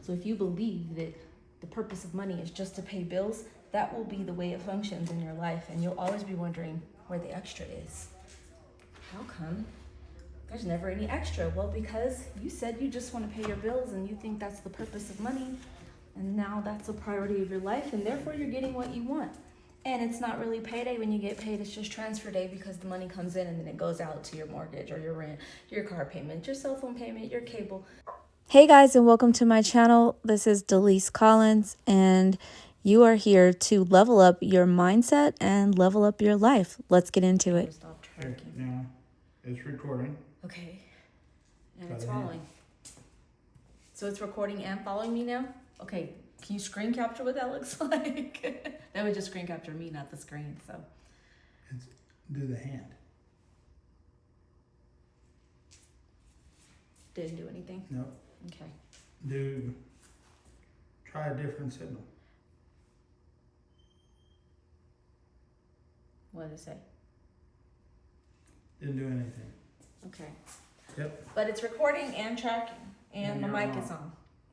So if you believe that the purpose of money is just to pay bills, that will be the way it functions in your life. And you'll always be wondering where the extra is. How come there's never any extra? Well, because you said you just want to pay your bills and you think that's the purpose of money. And now that's a priority of your life, and therefore you're getting what you want. And it's not really payday when you get paid, it's just transfer day, because the money comes in and then it goes out to your mortgage or your rent, your car payment, your cell phone payment, your cable. Hey guys, and welcome to my channel. This is Delise Collins, and you are here to level up your mindset and level up your life. Let's get into it. Okay, now it's recording. Okay. And it's following. So it's recording and following me now? Okay. Can you screen capture what that looks like? That would just screen capture me, not the screen. So Do the hand. Didn't do anything? No. Okay. Try a different signal. What did it say? Didn't do anything. Okay. Yep. But it's recording and tracking, and the you're mic on. is on.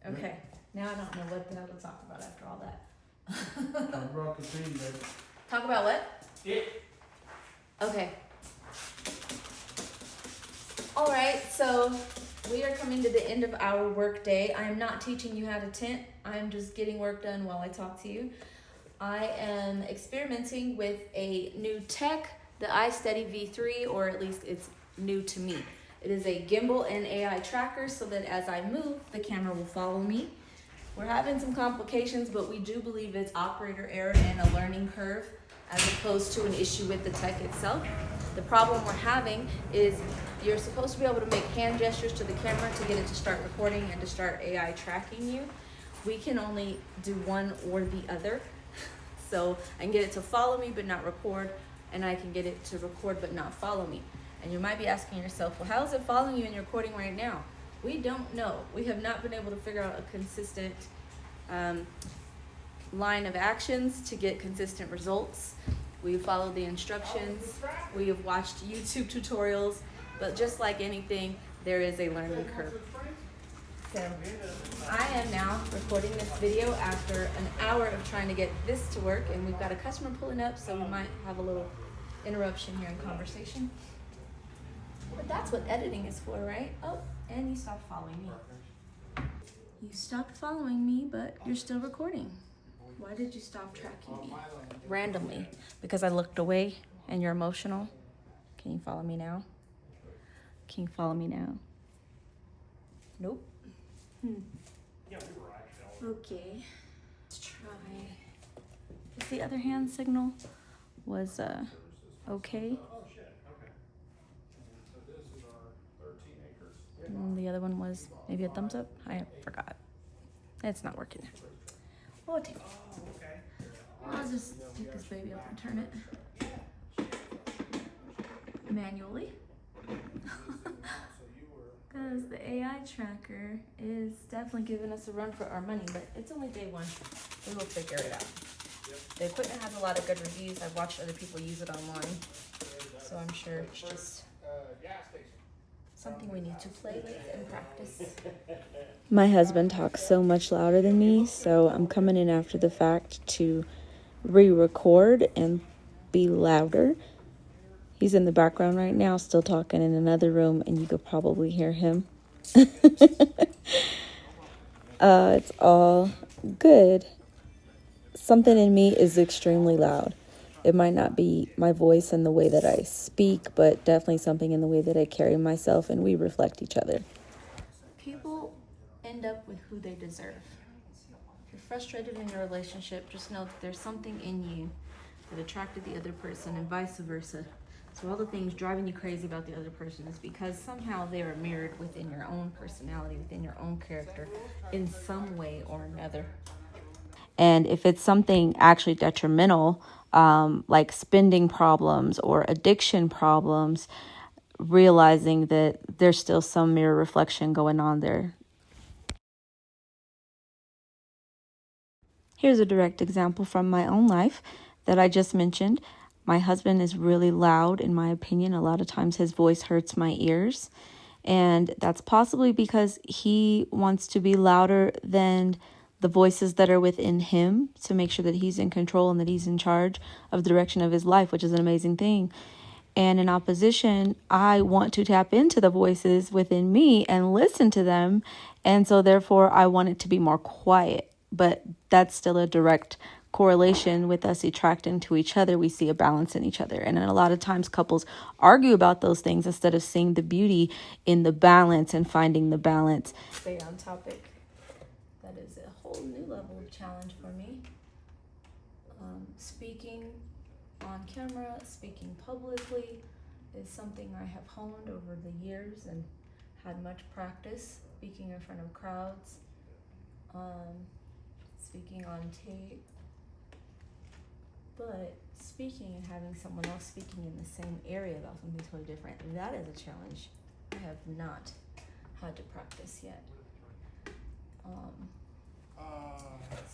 Okay. Yep. Now I don't know what the hell to talk about after all that. I brought the thing, baby. Talk about what? It. Okay. All right, so we are coming to the end of our work day. I am not teaching you how to tint. I am just getting work done while I talk to you. I am experimenting with a new tech, the iSteady V3, or at least it's new to me. It is a gimbal and AI tracker so that as I move, the camera will follow me. We're having some complications, but we do believe it's operator error and a learning curve as opposed to an issue with the tech itself. The problem we're having is you're supposed to be able to make hand gestures to the camera to get it to start recording and to start AI tracking you. We can only do one or the other. So I can get it to follow me but not record, and I can get it to record but not follow me. And you might be asking yourself, well, how is it following you and you're recording right now? We don't know. We have not been able to figure out a consistent line of actions to get consistent results. We followed the instructions. We have watched YouTube tutorials, but just like anything, there is a learning curve. So I am now recording this video after an hour of trying to get this to work, and we've got a customer pulling up, so we might have a little interruption here in conversation. But that's what editing is for, right? Oh, and you stopped following me. You stopped following me, but you're still recording. Why did you stop tracking me? Randomly. Because I looked away and you're emotional. Can you follow me now? Can you follow me now? Nope. Okay. Let's try. If the other hand signal was okay. And the other one was maybe a thumbs up. I forgot. It's not working. Oh, take it. I'll just pick this baby up and turn it manually. Because the AI tracker is definitely giving us a run for our money, but it's only day one. We will figure it out. The equipment has a lot of good reviews. I've watched other people use it online, so I'm sure it's just something we need to play with and practice. My husband talks so much louder than me, so I'm coming in after the fact to re-record and be louder. He's in the background right now, still talking in another room, and you could probably hear him. It's all good. Something in me is extremely loud. It might not be my voice and the way that I speak, but definitely something in the way that I carry myself, and we reflect each other. People end up with who they deserve. If you're frustrated in your relationship, just know that there's something in you that attracted the other person and vice versa. So all the things driving you crazy about the other person is because somehow they are mirrored within your own personality, within your own character, in some way or another. And if it's something actually detrimental, like spending problems or addiction problems, realizing that there's still some mirror reflection going on there. Here's a direct example from my own life that I just mentioned. My husband is really loud, in my opinion. A lot of times his voice hurts my ears. And that's possibly because he wants to be louder than the voices that are within him to make sure that he's in control and that he's in charge of the direction of his life, which is an amazing thing. And in opposition, I want to tap into the voices within me and listen to them. And so therefore, I want it to be more quiet. But that's still a direct correlation with us attracting to each other. We see a balance in each other. And a lot of times couples argue about those things instead of seeing the beauty in the balance and finding the balance. Stay on topic. That is a whole new level of challenge for me. Speaking on camera, speaking publicly is something I have honed over the years and had much practice. Speaking in front of crowds, speaking on tape. But speaking and having someone else speaking in the same area about something totally different, that is a challenge I have not had to practice yet.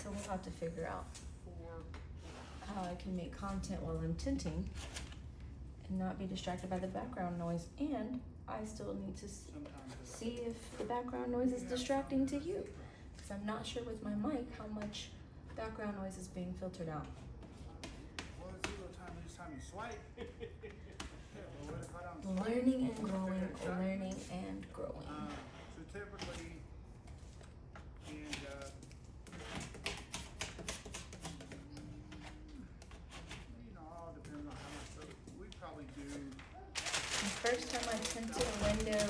So we'll have to figure out how I can make content while I'm tinting and not be distracted by the background noise. And I still need to see if the background noise is distracting to you, because I'm not sure with my mic how much background noise is being filtered out. Learning and growing, learning and growing. So typically, all depends on how much. So we probably do. The first time I tinted a window,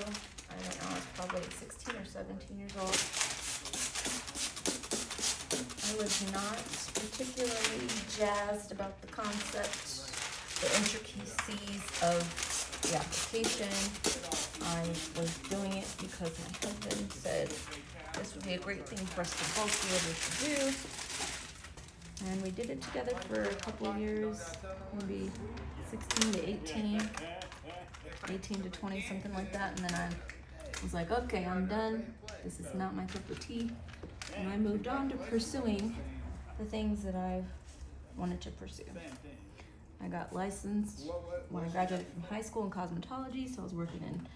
I don't know, I was probably 16 or 17 years old. I was not particularly jazzed about the concept, the intricacies of the application. I was doing it because my husband said this would be a great thing for us to both be able to do. And we did it together for a couple of years, maybe 16 to 18, 18 to 20, something like that. And then I was like, okay, I'm done. This is not my cup of tea. And I moved on to pursuing the things that I wanted to pursue. I got licensed when I graduated from high school in cosmetology, so I was working in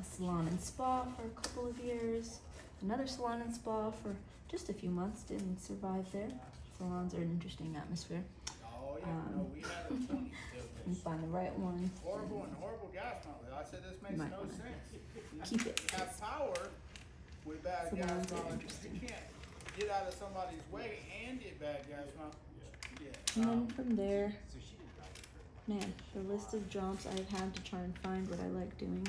a salon and spa for a couple of years, another salon and spa for just a few months, didn't survive there. Salons are an interesting atmosphere. And find the right one. Horrible gas mileage. I said this makes no sense. Keep it. Have power with bad gas Salons are mileage. interesting. You can't get out of somebody's way and get bad gas mileage. And then from there, man, the list of jobs I've had to try and find what I like doing.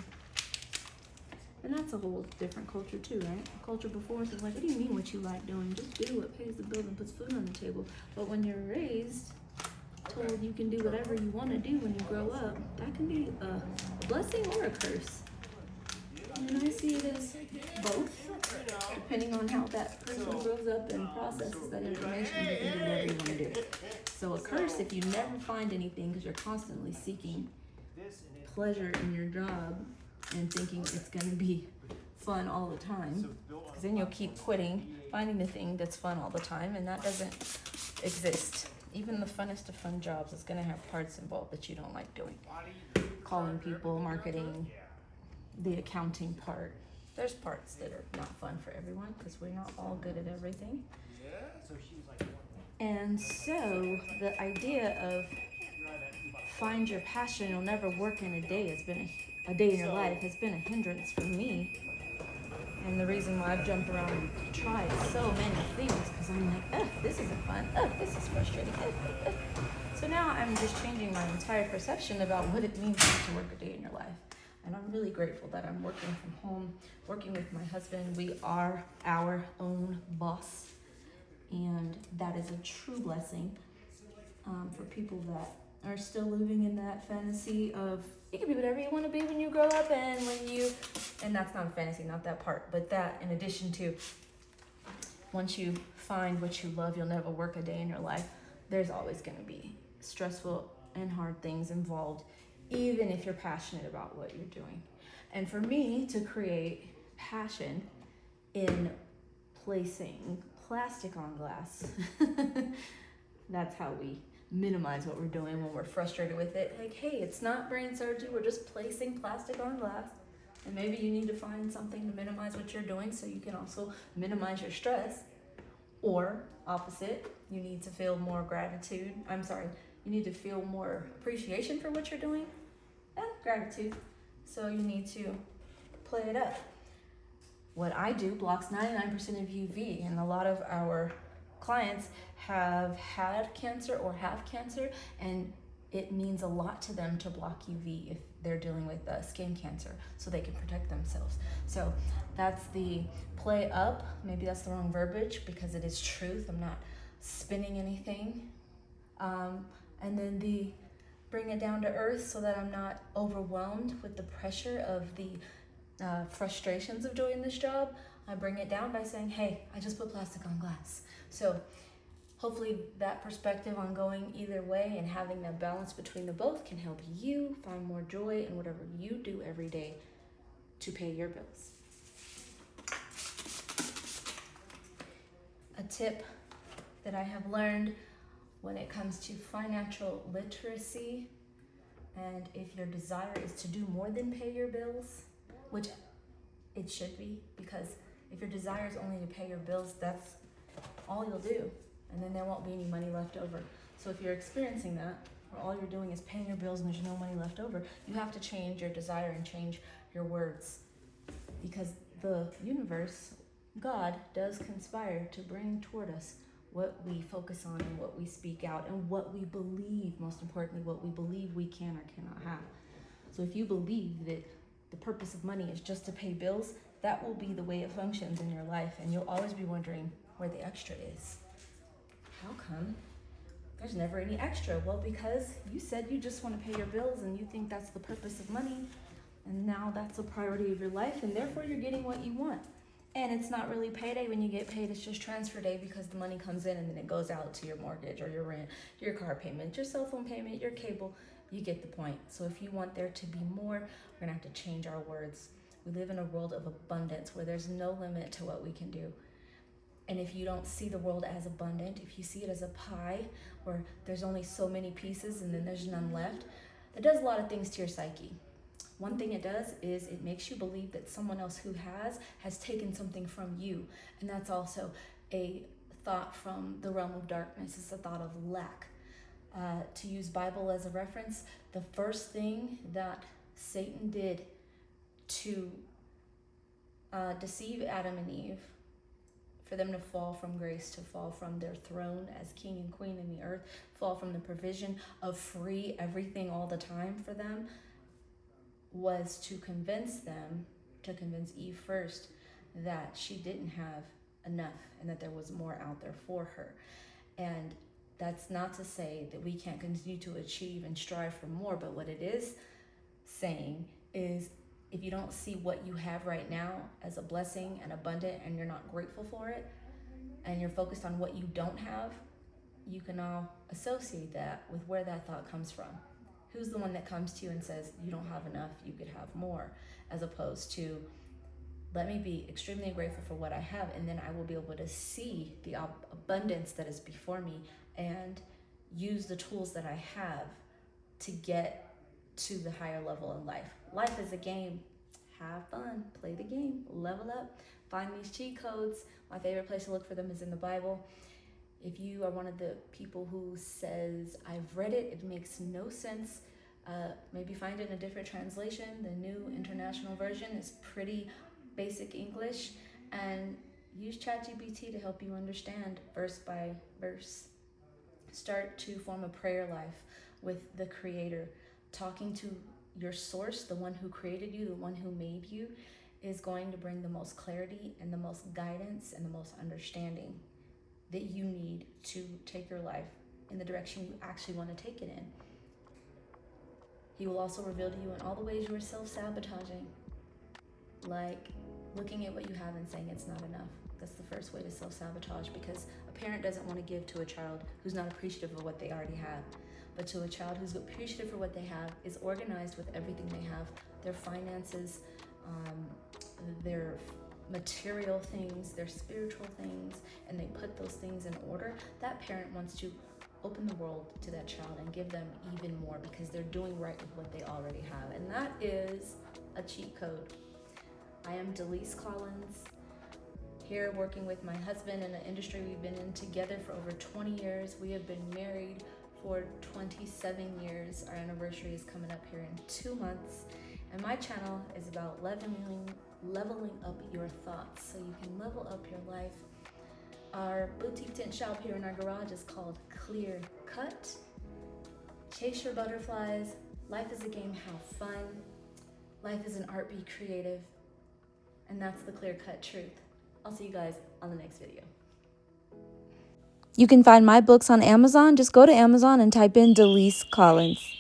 And that's a whole different culture too, right? The culture before us is like, what do you mean what you like doing? Just do what pays the bills and puts food on the table. But when you're raised, told you can do whatever you want to do when you grow up, that can be a blessing or a curse. And I see it as both, depending on how that person grows up and processes that information. You can do whatever you want to do. So a curse if you never find anything because you're constantly seeking pleasure in your job and thinking it's going to be fun all the time, because then you'll keep quitting, finding the thing that's fun all the time, and that doesn't exist. Even the funnest of fun jobs is going to have parts involved that you don't like doing. Calling people, marketing, the accounting part. There's parts that are not fun for everyone because we're not all good at everything. And so the idea of find your passion, you'll never work in a day, has been a day in your life, has been a hindrance for me. And the reason why I've jumped around and tried so many things, because I'm like, this isn't fun, this is frustrating. So now I'm just changing my entire perception about what it means to work a day in your life. And I'm really grateful that I'm working from home, working with my husband. We are our own boss. And that is a true blessing for people that are still living in that fantasy of you can be whatever you want to be when you grow up, and and that's not a fantasy, not that part, but that in addition to once you find what you love, you'll never work a day in your life. There's always going to be stressful and hard things involved, even if you're passionate about what you're doing. And for me to create passion in placing plastic on glass, that's how we minimize what we're doing when we're frustrated with it. Like, hey, it's not brain surgery, we're just placing plastic on glass, And maybe you need to find something to minimize what you're doing so you can also minimize your stress. Or opposite, you need to feel more gratitude. You need to feel more appreciation for what you're doing and gratitude. So you need to play it up. What I do blocks 99% of UV, and a lot of our clients have had cancer or have cancer, and it means a lot to them to block UV if they're dealing with skin cancer, so they can protect themselves. So that's the play up. Maybe that's the wrong verbiage because it is truth. I'm not spinning anything. And then the bring it down to earth so that I'm not overwhelmed with the pressure of the frustrations of doing this job. I bring it down by saying, hey, I just put plastic on glass. So hopefully that perspective on going either way and having that balance between the both can help you find more joy in whatever you do every day to pay your bills. A tip that I have learned when it comes to financial literacy, and if your desire is to do more than pay your bills, which it should be, because if your desire is only to pay your bills, that's all you'll do, and then there won't be any money left over. So if you're experiencing that, where all you're doing is paying your bills and there's no money left over, you have to change your desire and change your words, because the universe, God, does conspire to bring toward us what we focus on and what we speak out and what we believe, most importantly, what we believe we can or cannot have. So if you believe that the purpose of money is just to pay bills, that will be the way it functions in your life, and you'll always be wondering where the extra is. How come there's never any extra? Well, because you said you just want to pay your bills and you think that's the purpose of money, and now that's a priority of your life, and therefore you're getting what you want. And it's not really payday when you get paid, it's just transfer day, because the money comes in and then it goes out to your mortgage or your rent, your car payment, your cell phone payment, your cable. You get the point. So if you want there to be more, we're gonna have to change our words. We live in a world of abundance where there's no limit to what we can do. And if you don't see the world as abundant, if you see it as a pie where there's only so many pieces and then there's none left, it does a lot of things to your psyche. One thing it does is it makes you believe that someone else who has taken something from you. And that's also a thought from the realm of darkness. It's a thought of lack. To use Bible as a reference, the first thing that Satan did to deceive Adam and Eve, for them to fall from grace, to fall from their throne as king and queen in the earth, fall from the provision of free everything all the time for them, was to convince Eve first that she didn't have enough and that there was more out there for her. And that's not to say that we can't continue to achieve and strive for more, but what it is saying is, if you don't see what you have right now as a blessing and abundant, and you're not grateful for it, and you're focused on what you don't have, you can now associate that with where that thought comes from. Who's the one that comes to you and says, you don't have enough, you could have more, as opposed to, let me be extremely grateful for what I have, and then I will be able to see the abundance that is before me and use the tools that I have to get to the higher level in life. Life is a game. Have fun, play the game, level up, find these cheat codes. My favorite place to look for them is in the Bible. If you are one of the people who says, I've read it, it makes no sense, maybe find it in a different translation. The New International Version is pretty basic English, and use ChatGPT to help you understand verse by verse. Start to form a prayer life with the Creator. Talking to your source, the one who created you, the one who made you, is going to bring the most clarity and the most guidance and the most understanding that you need to take your life in the direction you actually want to take it in. He will also reveal to you in all the ways you are self-sabotaging, like looking at what you have and saying it's not enough. That's the first way to self-sabotage, because a parent doesn't want to give to a child who's not appreciative of what they already have. But to a child who's appreciative for what they have, is organized with everything they have, their finances, their material things, their spiritual things, and they put those things in order, that parent wants to open the world to that child and give them even more, because they're doing right with what they already have. And that is a cheat code I am Delise Collins, here working with my husband in an industry we've been in together for over 20 years. We have been married for 27 years. Our anniversary is coming up here in 2 months. And my channel is about leveling up your thoughts so you can level up your life. Our boutique tent shop here in our garage is called Clear Cut. Chase your butterflies. Life is a game, have fun. Life is an art, be creative. And that's the clear cut truth. I'll see you guys on the next video. You can find my books on Amazon. Just go to Amazon and type in Delise Collins.